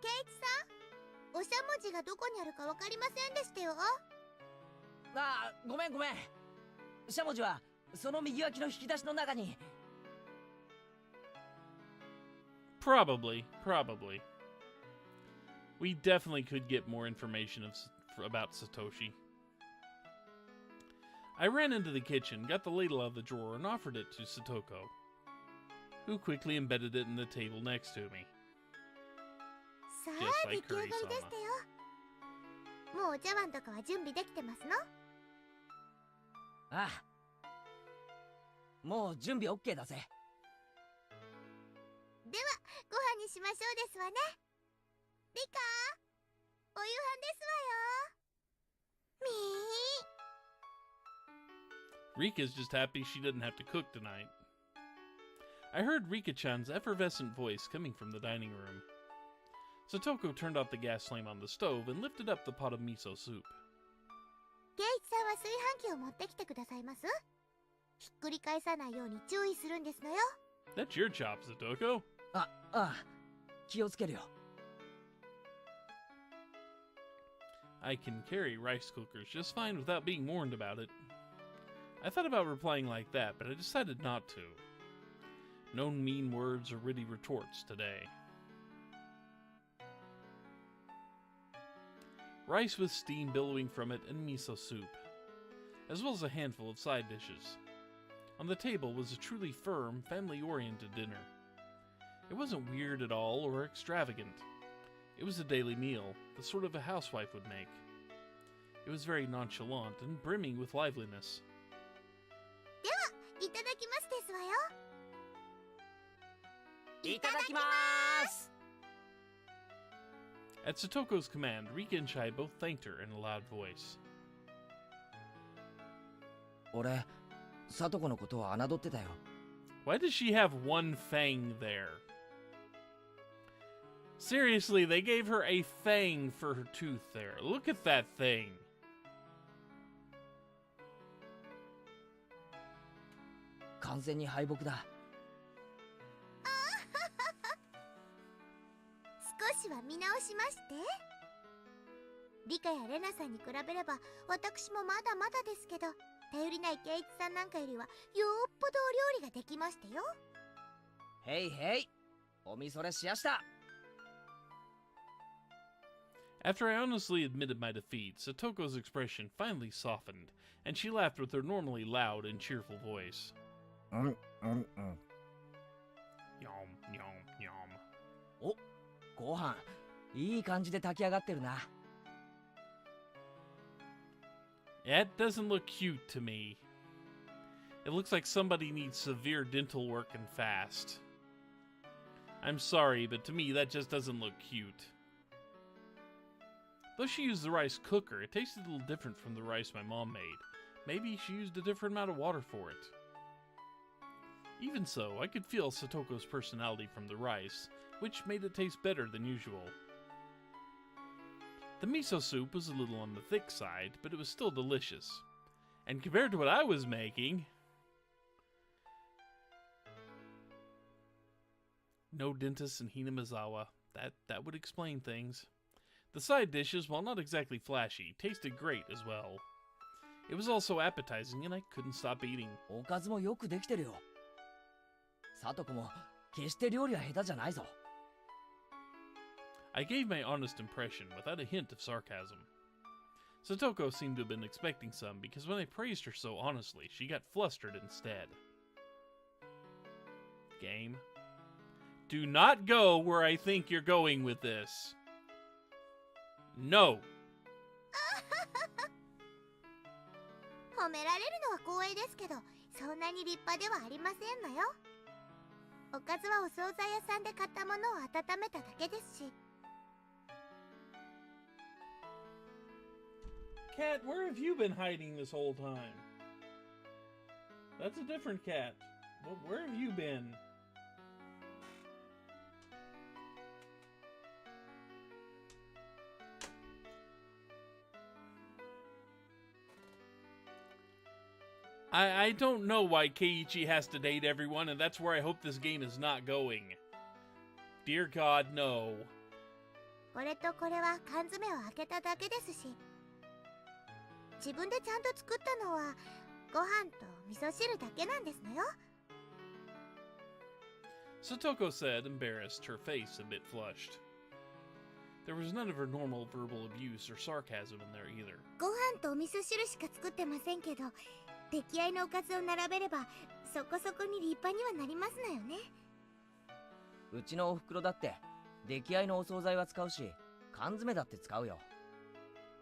ケイチさん、おしゃもじがどこにあるかわかりませんでしたよ。あ、ごめん。しゃもじはその右脇の引き出しの中に。Probably. We definitely could get more information about Satoshi. I ran into the kitchen, got the ladle out of the drawer, and offered it to Satoko, who quickly embedded it in the table next to me. さ Just あ、 like 出来上がりでしたよ。もうお茶碗とかは準備できてますの？ああ、もう準備 OK だぜ。では、ご飯にしましょうですわね。リカ、お夕飯ですわよ。Rika's just happy she doesn't have to cook tonight. I heard Rika-chan's effervescent voice coming from the dining room. Satoko turned off the gas flame on the stove and lifted up the pot of miso soup. ケイチさんは炊飯器を持ってきてくださいます？ひっくり返さないように注意するんですのよ。That's your job, Satoko. ああ、気をつけるよ。I can carry rice cookers just fine without being warned about it. I thought about replying like that, but I decided not to. No mean words or witty retorts today. Rice with steam billowing from it and miso soup, as well as a handful of side dishes. On the table was a truly firm, family-oriented dinner. It wasn't weird at all or extravagant. It was a daily meal, the sort of a housewife would make. It was very nonchalant and brimming with liveliness. では、いただきますですわよ。いただきます。 At Satoko's command, Rika and Chai both thanked her in a loud voice. 俺、サトコのことを侮ってたよ。 Why does she have one fang there? Seriously, they gave her a fang for her tooth there. Look at that thing. 完全に敗北だ。少しは見直しまして。リカやレナさんに比べれば私もまだまだですけど、頼りないケイチさんなんかよりはよっぽどお料理ができましたよ。へいへい、おみそれしやした。 After I honestly admitted my defeat, Satoko's expression finally softened, and she laughed with her normally loud and cheerful voice. Yum, yum, yum. お、ご飯いい感じで炊き上がってるな。 That doesn't look cute to me. It looks like somebody needs severe dental work and fast. I'm sorry, but to me that just doesn't look cute. Though she used the rice cooker, it tasted a little different from the rice my mom made. Maybe she used a different amount of water for it. Even so, I could feel Satoko's personality from the rice, which made it taste better than usual. The miso soup was a little on the thick side, but it was still delicious. And compared to what I was making... No dentist in Hinamizawa. That would explain things. The side dishes, while not exactly flashy, tasted great as well. It was also appetizing, and I couldn't stop eating. おかずもよくできてるよ。サトコも決して料理は下手じゃないぞ。 I gave my honest impression without a hint of sarcasm. Satoko seemed to have been expecting some because when I praised her so honestly, she got flustered instead. Game. Do not go where I think you're going with this. No. 褒められるのは光栄ですけど、そんなに立派ではありませんのよ。おかずはお惣菜屋さんで買ったものを温めただけですし。 Cat, where have you been hiding this whole time? That's a different cat. Well, where have you been? I don't know why Keiichi has to date everyone, and that's where I hope this game is not going. Dear God, no. これとこれは缶詰を開けただけですし、自分でちゃんと作ったのはご飯と味噌汁だけなんですのよ。 Satoko said, embarrassed, her face a bit flushed. There was none of her normal verbal abuse or sarcasm in there either. ご飯とお味噌汁しか作ってませんけど、出来合いのおかずを並べればそこそこに立派にはなりますのよね。うちのお袋だって出来合いのお惣菜は使うし、缶詰だって使うよ。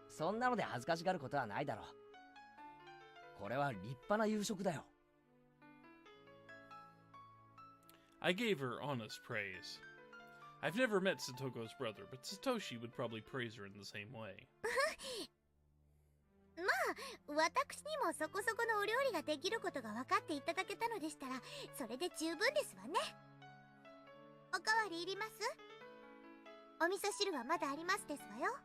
そんなので恥ずかしがることはないだろう。これは立派な夕食だよ。I gave her honest praise. I've never met Satoko's brother, but Satoshi would probably praise her in the same way. まあ、私にもそこそこのお料理ができることが分かっていただけたのでしたら、それで十分ですわね。おかわりいります？お味噌汁はまだありますですわよ。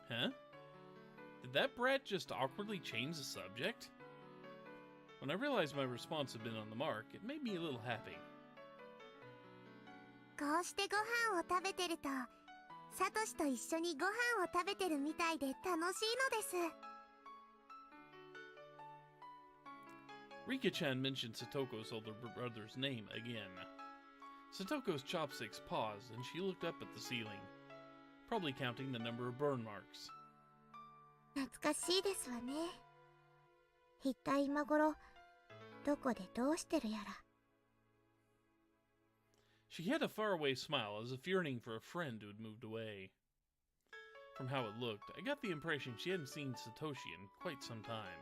Huh? Did that brat just awkwardly change the subject? When I realized my response had been on the mark, it made me a little happy. こうしてご飯を食べてると、サトシと一緒にご飯を食べてるみたいで楽しいのです。Rika-chan mentioned Satoko's older brother's name again. Satoko's chopsticks paused and she looked up at the ceiling, probably counting the number of burn marks. 懐かしいですわね。一体今頃どこでどうしてるやら。 She had a faraway smile as if yearning for a friend who had moved away. From how it looked, I got the impression she hadn't seen Satoshi in quite some time.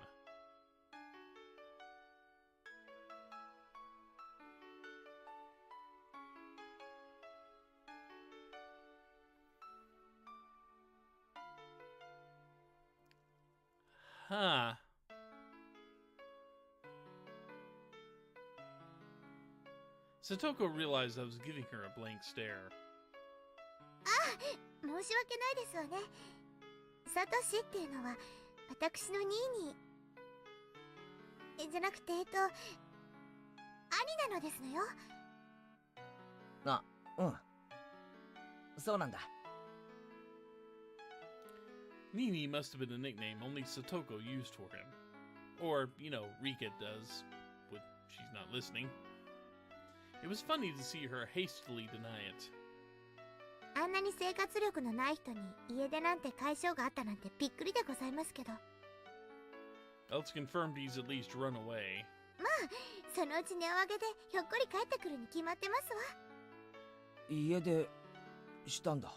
Huh. Satoko realized I was giving her a blank stare. あ、申し訳ないですわね。サトシっていうのは私のニーニーじゃなくて兄なのですのよ。あ、うん。そうなんだ。Nini must have been a nickname only Satoko used for him. Or, you know, Rika does, when she's not listening. It was funny to see her hastily deny it. あんなに生活力のない人に家出なんて解消があったなんてびっくりでございますけど。Well, it's confirmed he's at least run away. まあ、そのうち値を上げでひょっこり帰ってくるに決まってますわ。家出したんだ。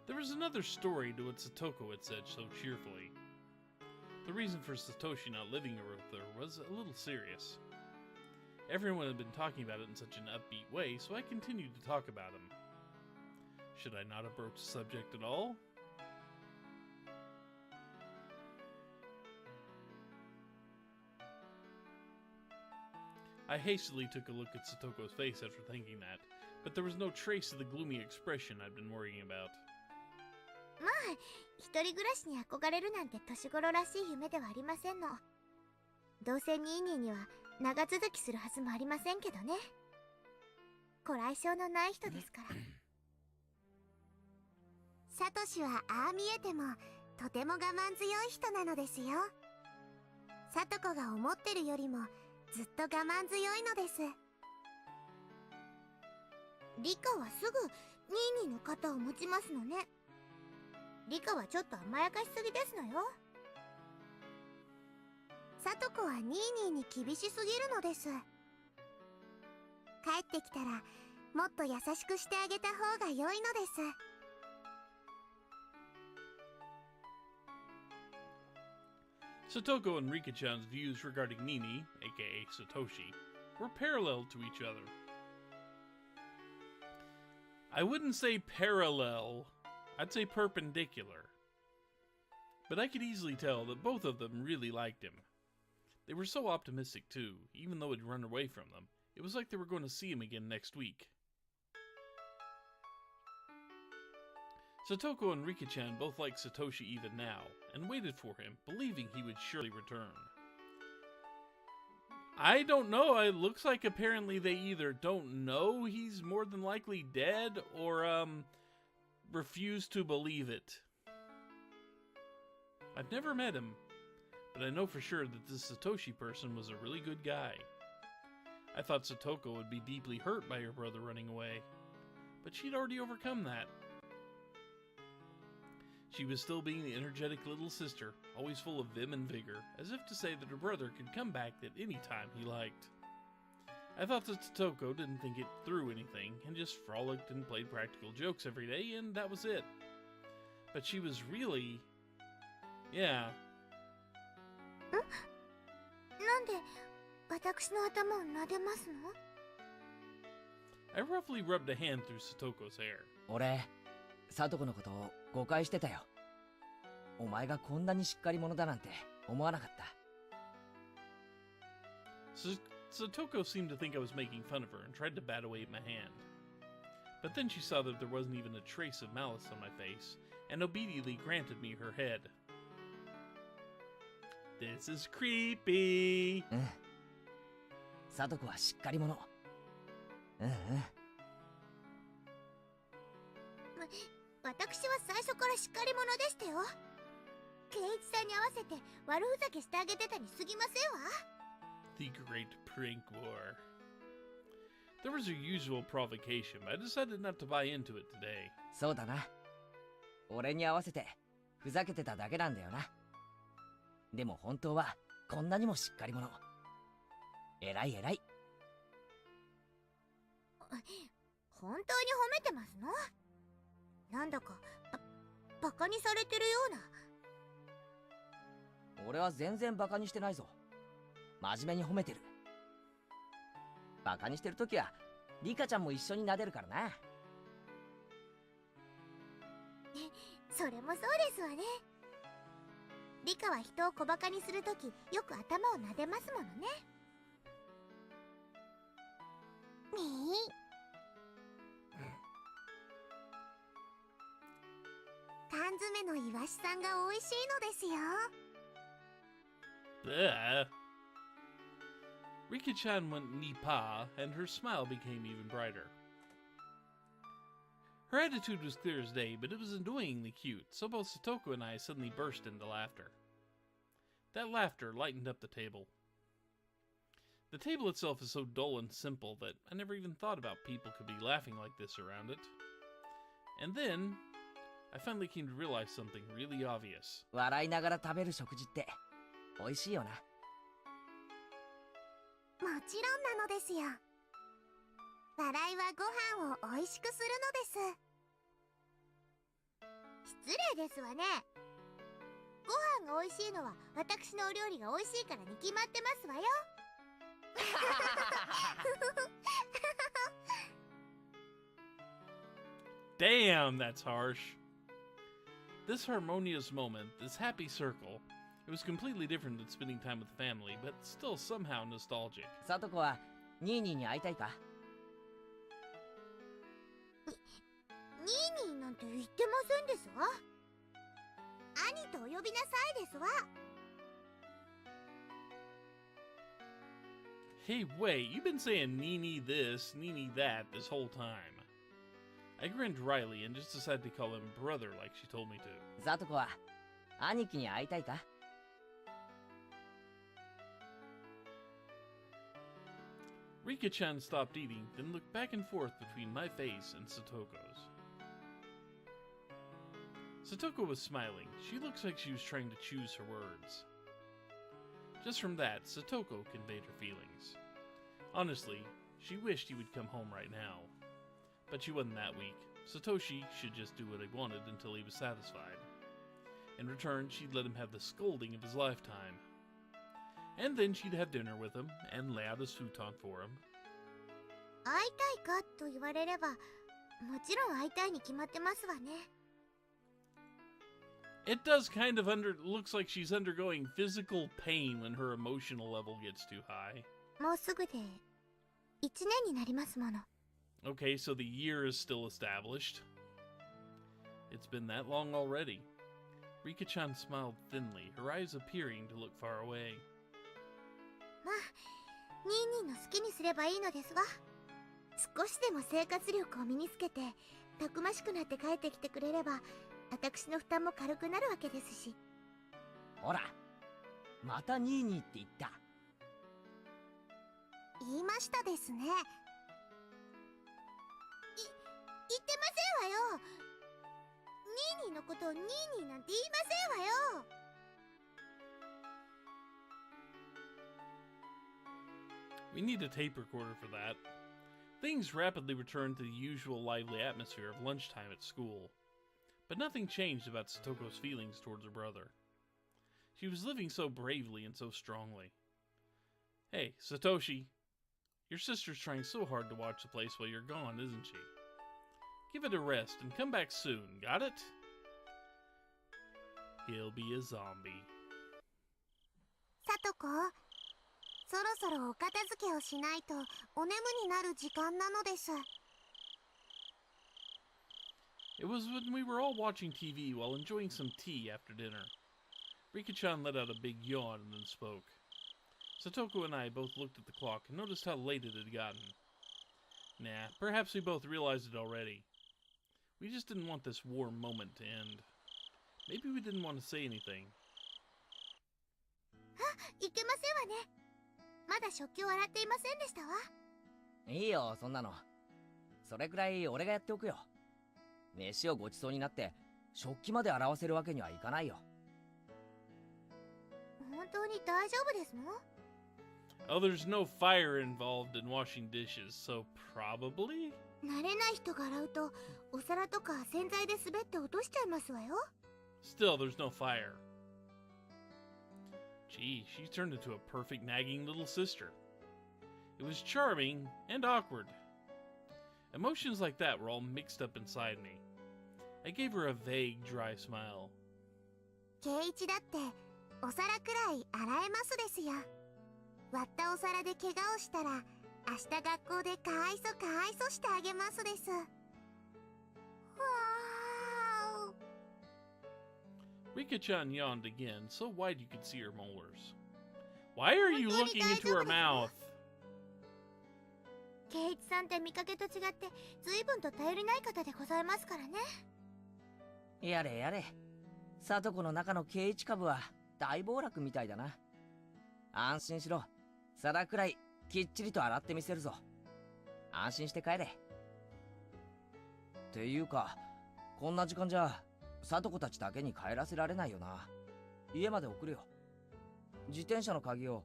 There was another story to what Satoko had said so cheerfully. The reason for Satoshi not living with her was a little serious. Everyone had been talking about it in such an upbeat way, so I continued to talk about him. Should I not approach the subject at all? I hastily took a look at Satoko's face after thinking that, but there was no trace of the gloomy expression I'd been worrying about. まあ、一人暮らしに憧れるなんて年頃らしい夢ではありませんの。どうせニーニーには長続きするはずもありませんけどね。ご来性のない人ですから。サトシはああ見えてもとても我慢強い人なのですよ。サトコが思ってるよりもずっと我慢強いのです。リカはすぐニーニーの肩を持ちますのね。リカはちょっと甘やかしすぎですのよ。サトコはニーニーに厳しすぎるのです。帰ってきたらもっと優しくしてあげた方が良いのです。Satoko and Rika-chan's views regarding Nini, aka Satoshi, were parallel to each other. I wouldn't say parallel, I'd say perpendicular. But I could easily tell that both of them really liked him. They were so optimistic too, even though he'd run away from them. It was like they were going to see him again next week. Satoko and Rika-chan both liked Satoshi even now, and waited for him, believing he would surely return. I don't know. It looks like apparently they either don't know he's more than likely dead or refuse to believe it. I've never met him, but I know for sure that this Satoshi person was a really good guy. I thought Satoko would be deeply hurt by her brother running away, but she'd already overcome that. She was still being the energetic little sister, always full of vim and vigor, as if to say that her brother could come back at any time he liked. I thought that Satoko didn't think it through anything, and just frolicked and played practical jokes every day, and that was it. But she was really... yeah. なんで私の頭を撫でますの？ I roughly rubbed a hand through Satoko's hair. 俺、サトコのことを誤解してたよ。お前がこんなにしっかり者だなんて思わなかった。Satoko seemed to think I was making fun of her and tried to bat away at my hand. But then she saw that there wasn't even a trace of malice on my face, and obediently granted me her head. This is creepy! うん。サトコはしっかり者。うんうん。私は最初からしっかり者でしたよ。圭一さんに合わせて悪ふざけしてあげてたに過ぎませんわ。The Great Prank War. There was a usual provocation, but I decided not to buy into it today. そうだな。俺に合わせてふざけてただけなんだよな。でも本当はこんなにもしっかり者。偉い偉い。本当に褒めてますの？なんだかバカにされてるような。俺は全然バカにしてないぞ。真面目に褒めてる。バカにしてるときはリカちゃんも一緒に撫でるからな。それもそうですわね。リカは人を小バカにするときよく頭を撫でますものね。みー。缶詰のイワシさんが美味しいのですよ。Rika-chan went Nipa, and her smile became even brighter. Her attitude was clear as day, but it was annoyingly cute, so both Satoko and I suddenly burst into laughter. That laughter lightened up the table. The table itself is so dull and simple that I never even thought about people could be laughing like this around it. And then, I finally came to realize something really obvious. 笑いながら食べる食事って美味しいよな。もちろんなのですよ。笑いはご飯を美味しくするのです。失礼ですわね。ご飯が美味しいのは私のお料理が美味しいからに決まってますわよ。Damn, that's harsh. This harmonious moment, this happy circle, it was completely different than spending time with family, but still somehow nostalgic. サトコはニーニーに会いたいか？ニーニーなんて言ってませんですわ。兄とお呼びなさいですわ。Hey, wait, you've been saying Nini this, Nini that this whole time. I grinned wryly and just decided to call him brother like she told me to. サトコは兄貴に会いたいか？ Rika-chan stopped eating, then looked back and forth between my face and Satoko's. Satoko was smiling. She looks like she was trying to choose her words. Just from that, Satoko conveyed her feelings. Honestly, she wished he would come home right now. But she wasn't that weak. Satoshi should just do what he wanted until he was satisfied. In return, she'd let him have the scolding of his lifetime. And then she'd have dinner with him and lay out his futon for him. 会いたいかと言われれば、もちろん会いたいに決まってますわね。It does kind of looks like she's undergoing physical pain when her emotional level gets too high. もうすぐで1年になりますもの。Okay, so the year is still established. It's been that long already. Rika-chan smiled thinly, her eyes appearing to look far away. まあ、ニーニーの好きにすればいいのですわ。少しでも生活力を身につけてたくましくなって帰ってきてくれれば、私の負担も軽くなるわけですし。ほら、またニーニーって言った。言いましたですね。言ってませんわよ。ニーニーのことをニーニーなんて言いませんわよ。We need a tape recorder for that. Things rapidly returned to the usual lively atmosphere of lunchtime at school. But nothing changed about Satoko's feelings towards her brother. She was living so bravely and so strongly. Hey, Satoshi, your sister's trying so hard to watch the place while you're gone, isn't she? Give it a rest and come back soon, got it? He'll be a zombie. さとこ、そろそろお片付けをしないとお眠になる時間なのです。It was when we were all watching TV while enjoying some tea after dinner. Rika-chan let out a big yawn and then spoke. Satoko and I both looked at the clock and noticed how late it had gotten. Nah, perhaps we both realized it already. We just didn't want this warm moment to end. Maybe we didn't want to say anything. いけませんわね。まだ食器を洗っていませんでしたわ。いいよ、そんなの。それくらい俺がやっておくよ。飯をごちそうになって食器まで洗わせるわけにはいかないよ。本当に大丈夫ですの？ Oh, there's no fire involved in washing dishes, so probably? 慣れない人が洗うとお皿とか洗剤で滑って落としちゃいますわよ。Still, there's no fire. Gee, she turned into a perfect nagging little sister. It was charming and awkward. Emotions like that were all mixed up inside me. I gave her a vague, dry smile. ケイイチだってお皿くらい洗えますですよ。割ったお皿で怪我をしたら明日学校でかわいそしてあげますです。わー。 Rika-chan yawned again, so wide you could see her molars. Why are you looking into her mouth? ケイイチさんって見かけと違って随分と頼りない方でございますからね。やれやれ。サトコの中のケイイチ株は大暴落みたいだな。安心しろ。皿くらいきっちりと洗ってみせるぞ。安心して帰れ。っていうか、こんな時間じゃサトコたちだけに帰らせられないよな。家まで送るよ。自転車の鍵を。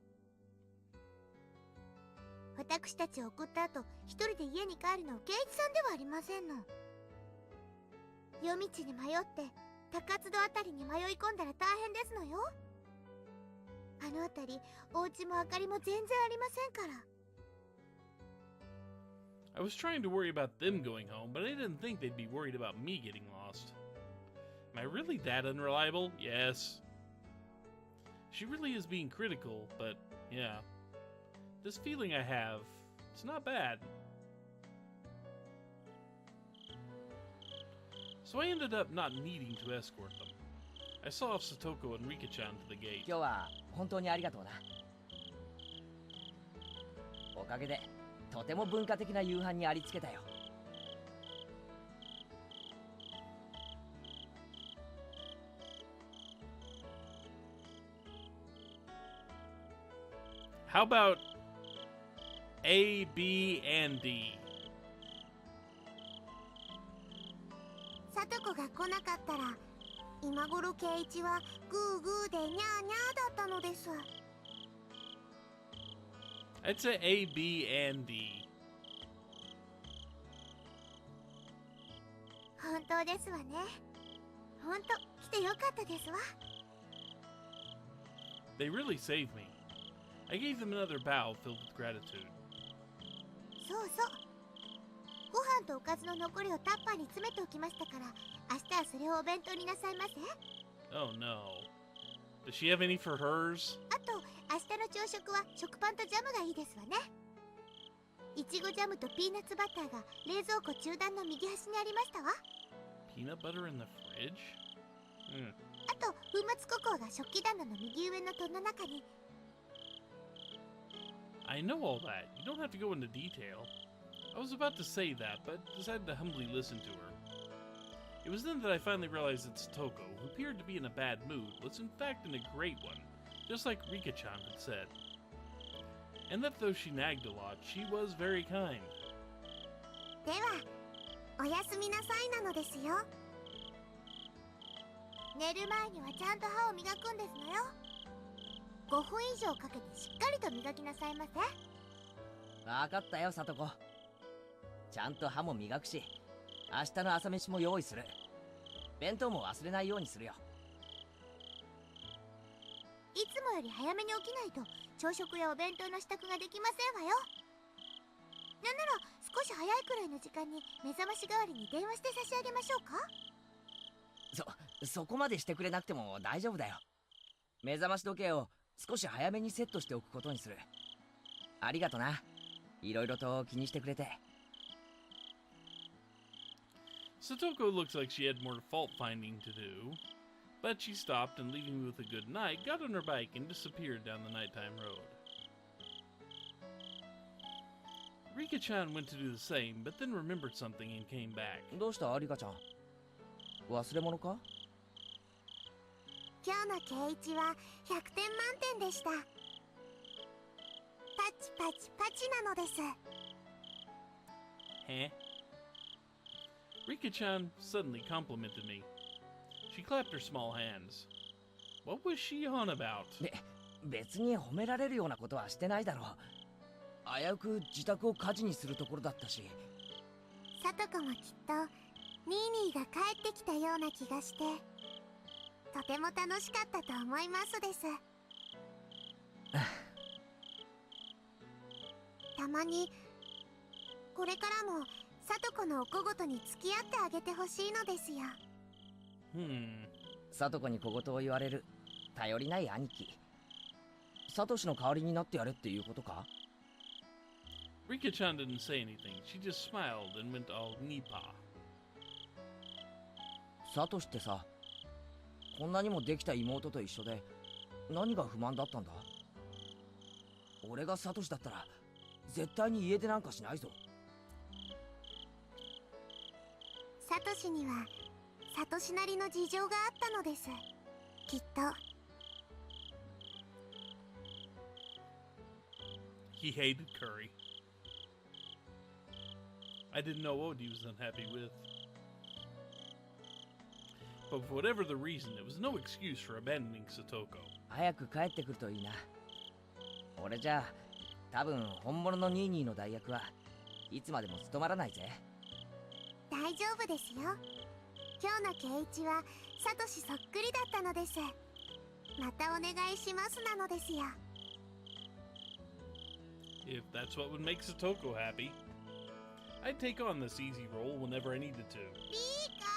私たちを送った後一人で家に帰るのケイイチさんではありませんの。夜道に迷って高津戸あたりに迷い込んだら大変ですのよ。あのあたりお家も明かりも全然ありませんから。I was trying to worry about them going home, but I didn't think they'd be worried about me getting lost. Am I really that unreliable? Yes. She really is being critical, but yeah. This feeling I have, it's not bad. So I ended up not needing to escort them. I saw off Satoko and Rika-chan to the gate. 今日は本当にありがとうな。おかげでとても文化的な夕飯にありつけたよ。How about A, B, and D? サトコが来なかったら今頃ケイイチはグーグーでニャーニャーだったのです。 I'd say A, B, and D. 本当ですわね。本当来てよかったですわ。 They really saved me. I gave them another bow filled with gratitude. そうそう。ご飯とおかずの残りをタッパーに詰めておきましたから、明日はそれをお弁当になさいませ。 Oh no. Does she have any for hers? あと明日の朝食は食パンとジャムがいいですわね。いちごジャムとピーナッツバターが冷蔵庫中段の右端にありましたわ。 Peanut butter in the fridge? あと粉末ココアが食器棚の右上の戸の中に。I know all that. You don't have to go into detail. I was about to say that, but decided to humbly listen to her. It was then that I finally realized that Satoko, who appeared to be in a bad mood, was in fact in a great one, just like Rika-chan had said. And that though she nagged a lot, she was very kind. ではおやすみなさいなのですよ。寝る前にはちゃんと歯を磨くんですのよ。5分以上かけてしっかりと磨きなさいませ。わかったよ、さとこ。ちゃんと歯も磨くし、明日の朝飯も用意する。弁当も忘れないようにするよ。いつもより早めに起きないと朝食やお弁当の支度ができませんわよ。なんなら少し早いくらいの時間に目覚まし代わりに電話して差し上げましょうか。そこまでしてくれなくても大丈夫だよ。目覚まし時計を少し早めにセットしておくことにする。ありがとな。いろいろと気にしてくれて。Satoko looks like she had more fault-finding to do, but she stopped and, leaving me with a good night, got on her bike and disappeared down the nighttime road. Rika-chan went to do the same, but then remembered something and came back. どうしたリカちゃん、忘れ物か？今日のケイイチは100点満点でした。パチパチパチなのです。Huh? Rika-chan suddenly complimented me. She clapped her small hands. What was she on about? 別に褒められるようなことはしてないだろう。危うく自宅を火事にするところだったし。サトコもきっとニーニーが帰ってきたような気がして、とても楽しかったと思いますです。たまにこれからもサトコのお小言に付き合ってあげてほしいのですよ。サトコに小言を言われる頼りない兄貴。サトシの代わりになってやれっていうことか？ Rika-chan didn't say anything. She just smiled and went all nipa. サトシってさ、こんなにもできた妹と一緒で何が不満だったんだ？俺がサトシだったら絶対に家出なんかしないぞ。サトシにはサトシなりの事情があったのです。きっと。He hated curry. I didn't know what he was unhappy with. But for whatever the reason, it was no excuse for abandoning Satoko. 早く帰ってくるといいな。俺じゃ多分本物のニーニーの代役はいつまでも務まらないぜ。大丈夫ですよ。今日のケイイチはサトシそっくりだったのです。またお願いしますなのですよ。If that's what would make Satoko happy, I'd take on this easy role whenever I needed to. リーカ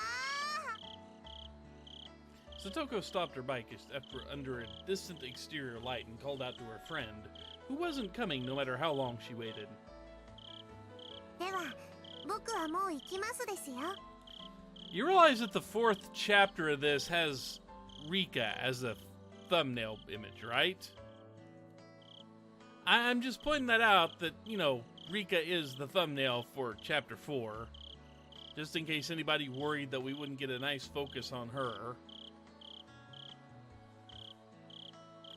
Satoko stopped her bike under a distant exterior light and called out to her friend, who wasn't coming no matter how long she waited. では僕はもう行きますですよ。You realize that the fourth chapter of this has Rika as a thumbnail image, right? I'm just pointing that out that, you know, Rika is the thumbnail for chapter 4. Just in case anybody worried that we wouldn't get a nice focus on her.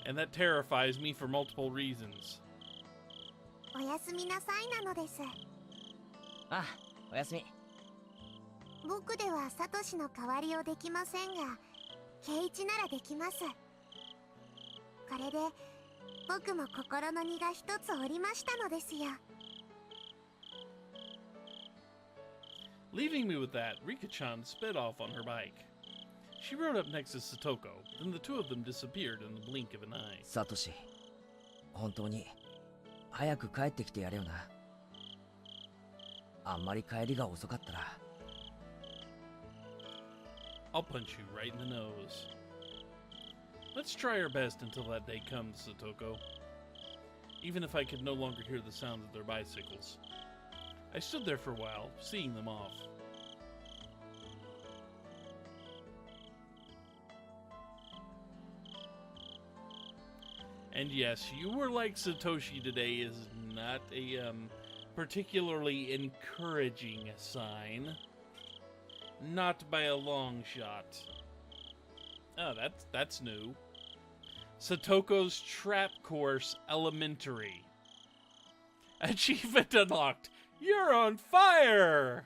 And that terrifies me for multiple reasons. おやすみなさいなのです。ああ、おやすみ。僕ではサトシの代わりをできませんが、ケイイチならできます。これで僕も心の荷が一つ下りましたのですよ。Leaving me with that, Rika-chan sped off on her bike. She rode up next to Satoko, then the two of them disappeared in the blink of an eye. サトシ、本当に早く帰ってきてやれよな。あんまり帰りが遅かったら。I'll punch you right in the nose. Let's try our best until that day comes, Satoko. Even if I could no longer hear the sounds of their bicycles. I stood there for a while, seeing them off. And yes, you were like Satoshi today is not a particularly encouraging sign. Not by a long shot. Oh, that's new. Satoko's Trap Course Elementary. Achievement unlocked. You're on fire!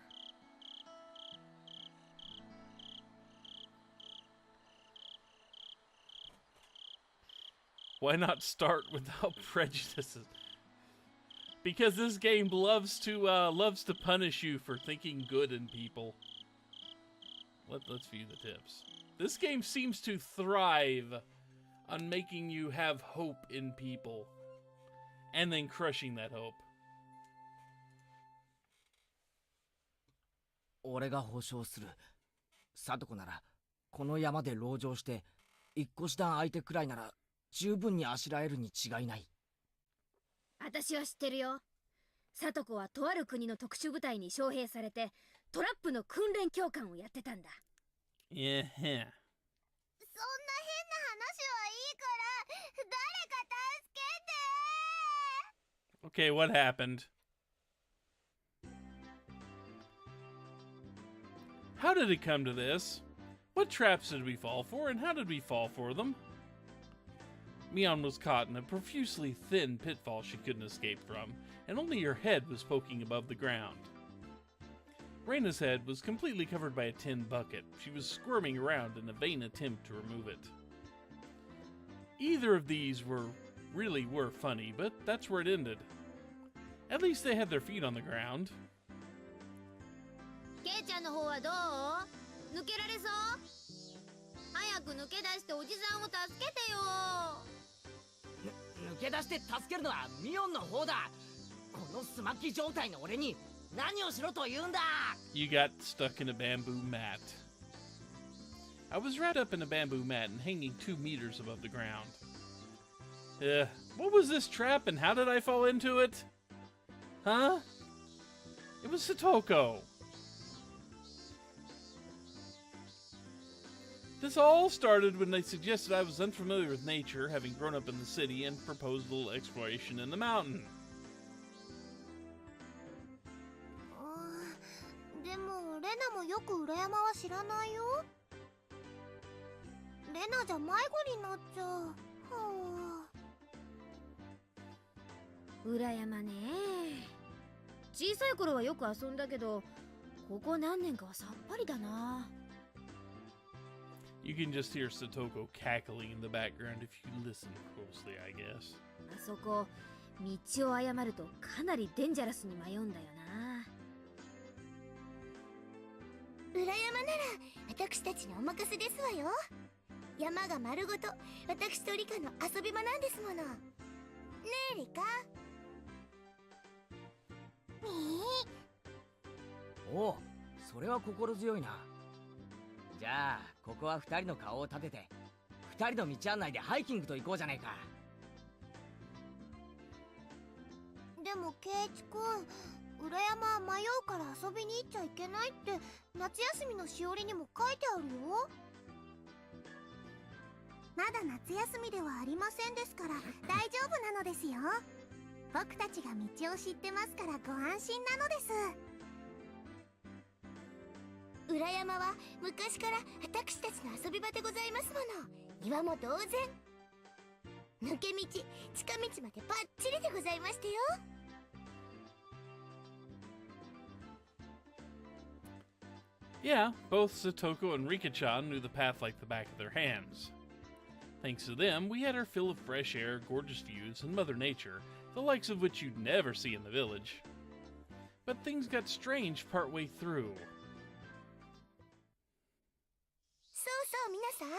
Why not start without prejudices? Because this game loves to punish you for thinking good in people. Let's view the tips. This game seems to thrive on making you have hope in people and then crushing that hope. 俺が保証する。サトコならこの山で籠城して一個師団相手くらいなら十分にあしらえるに違いない。私は知ってるよ。サトコはとある国の特殊部隊に招聘されてトラップの訓練教官をやってたんだ。いやへん。そんな変な話はいいから誰か助けて。 Okay, what happened? How did it come to this? What traps did we fall for, and how did we fall for them? Mion was caught in a profusely thin pitfall she couldn't escape from, and only her head was poking above the ground. Reina's head was completely covered by a tin bucket. She was squirming around in a vain attempt to remove it. Either of these were funny, but that's where it ended. At least they had their feet on the ground. ケイちゃんの方はどう？抜けられそう？早く抜け出しておじさんを助けてよ。抜け出して助けるのはミオンの方だ。このスマッキ状態の俺に何をしろと言うんだ。 You got stuck in a bamboo mat. I was wrapped up in a bamboo mat and hanging 2 meters above the ground. What was this trap and how did I fall into it? Huh? It was Satoko. This all started when they suggested I was unfamiliar with nature, having grown up in the city, and proposed a little exploration in the mountain. でもレナもよく裏山は知らないよ。レナじゃ迷子になっちゃう。裏山ね。小さい頃はよく遊んだけど、ここ何年かはさっぱりだな。You can just hear Satoko cackling in the background if you listen closely, I guess. あそこ、道を誤るとかなりデンジャラスに迷うんだよな。裏山なら私たちにお任せですわよ。山が丸ごと私とリカの遊び場なんですもの。ねえリカ。おお、それは心強いな。じゃあここは2人の顔を立てて2人の道案内でハイキングと行こうじゃないか。でもケイチくん、裏山は迷うから遊びに行っちゃいけないって夏休みのしおりにも書いてあるよ。まだ夏休みではありませんですから大丈夫なのですよ。僕たちが道を知ってますからご安心なのです。裏山は昔から私たちの遊び場でございますもの。岩も同然。抜け道、近道までバッチリでございましたよ。Yeah, both Satoko and Rika-chan knew the path like the back of their hands. Thanks to them, we had our fill of fresh air, gorgeous views, and Mother Nature, the likes of which you'd never see in the village. But things got strange partway through. そうそう皆さん、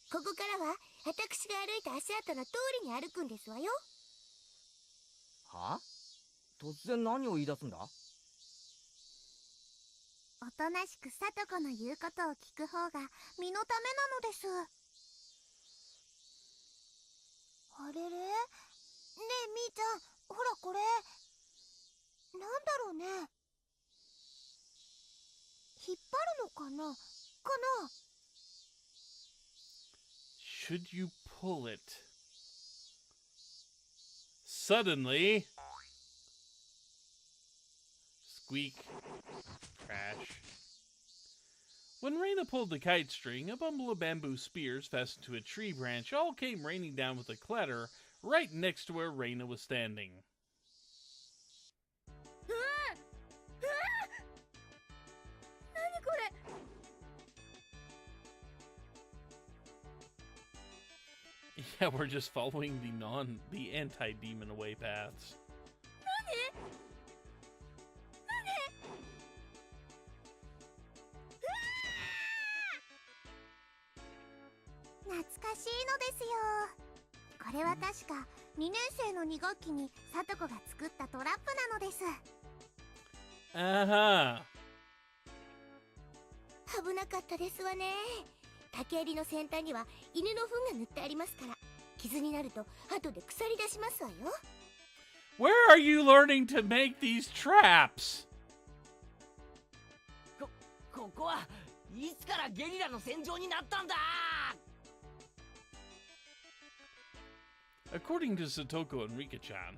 ここからは私が歩いた足跡の通りに歩くんですわよ。は？突然何を言い出すんだ？おとなしくサトコの言うことを聞く方が身のためなのです。あれれ？ねえみーちゃん、ほらこれなんだろうね。引っ張るのかな？かな？ Should you pull it? suddenly... Squeak. Crash. When Reina pulled the kite string, a bundle of bamboo spears fastened to a tree branch all came raining down with a clatter right next to where Reina was standing. Yeah, we're just following the anti-demon away paths. 懐かしいのですよ。これは確か2年生の2学期にさとこが作ったトラップなのです。危なかったですわね。竹襟の先端には犬の糞が塗ってありますから、傷になると後で腐り出しますわよ。Where are you learning to make these traps? ここはいつからゲリラの戦場になったんだ。 According to Satoko and Rika-chan,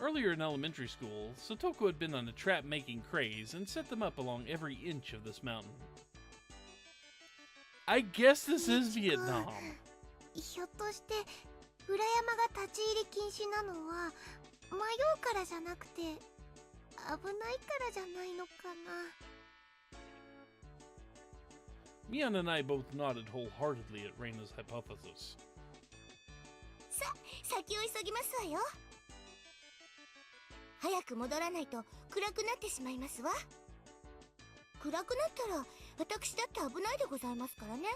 earlier in elementary school, Satoko had been on a trap-making craze and set them up along every inch of this mountain. I guess this is Vietnam. ひょっとして裏山が立ち入り禁止なのは迷うからじゃなくて危ないからじゃないのかな。 Mian and I both nodded wholeheartedly at Reina's hypothesis. 先を急ぎますわよ。早く戻らないと暗くなってしまいますわ。暗くなったら私だって危ないでございますからね。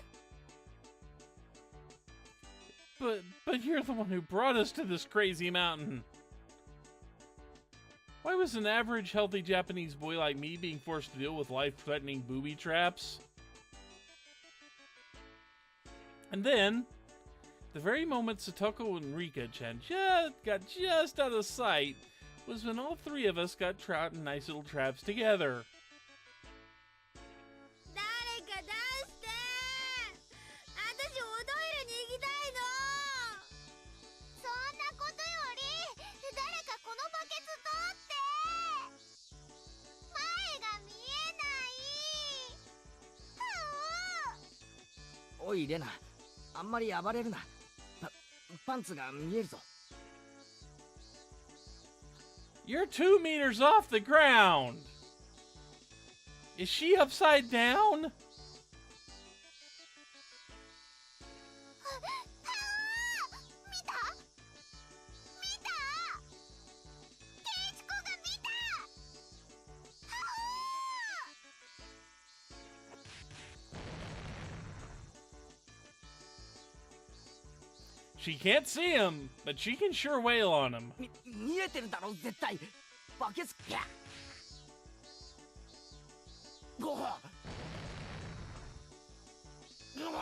But you're the one who brought us to this crazy mountain. Why was an average healthy Japanese boy like me being forced to deal with life-threatening booby traps? And then, the very moment Satoko and Rika-chan got just out of sight was when all three of us got trapped in nice little traps together. 誰か出して。私おトイレに行きたいの。そんなことより誰かこのバケツ取って。前が見えない。おいレナ、あんまり暴れるな。パンツが見えるぞ。 You're 2 meters off the ground! Is she upside down? 見た？見た？ケイチコが見た。 She can't see him, but she can sure wail on him. 見えてるだろ絶対。バケツギャッ。ごほ。ほ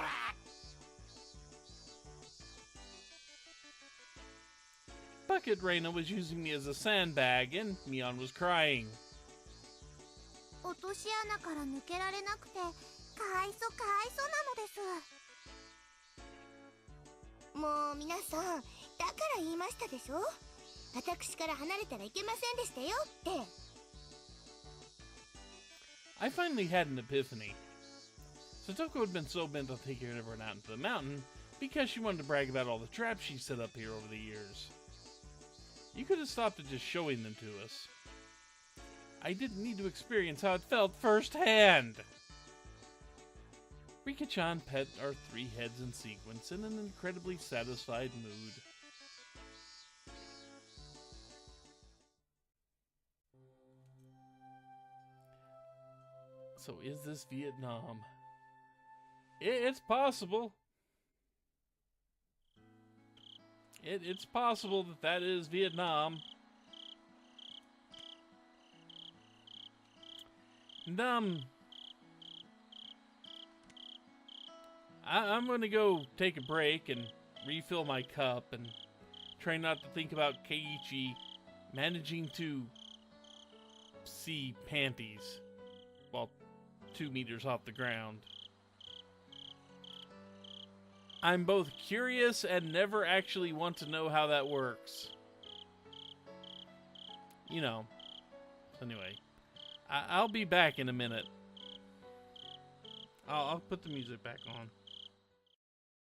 ら。 Bucket Reina was using me as a sandbag, and Mian was crying. 落とし穴から抜けられなくてかわいそうなのです。もう皆さん、だから言いましたでしょ。私から離れたらいけませんでしたよって。 I finally had an epiphany. Satoko had been so bent on taking everyone out into the mountain because she wanted to brag about all the traps she set up here over the years. You could have stopped at just showing them to us. I didn't need to experience how it felt firsthand. Rika-chan pet our 3 heads in sequence in an incredibly satisfied mood. So is this Vietnam? It's possible. It's possible that is Vietnam. And, I'm gonna go take a break and refill my cup and try not to think about Keiichi managing to see panties while 2 meters off the ground. I'm both curious and never actually want to know how that works. you know. Anyway, I'll be back in a minute. I'll put the music back on.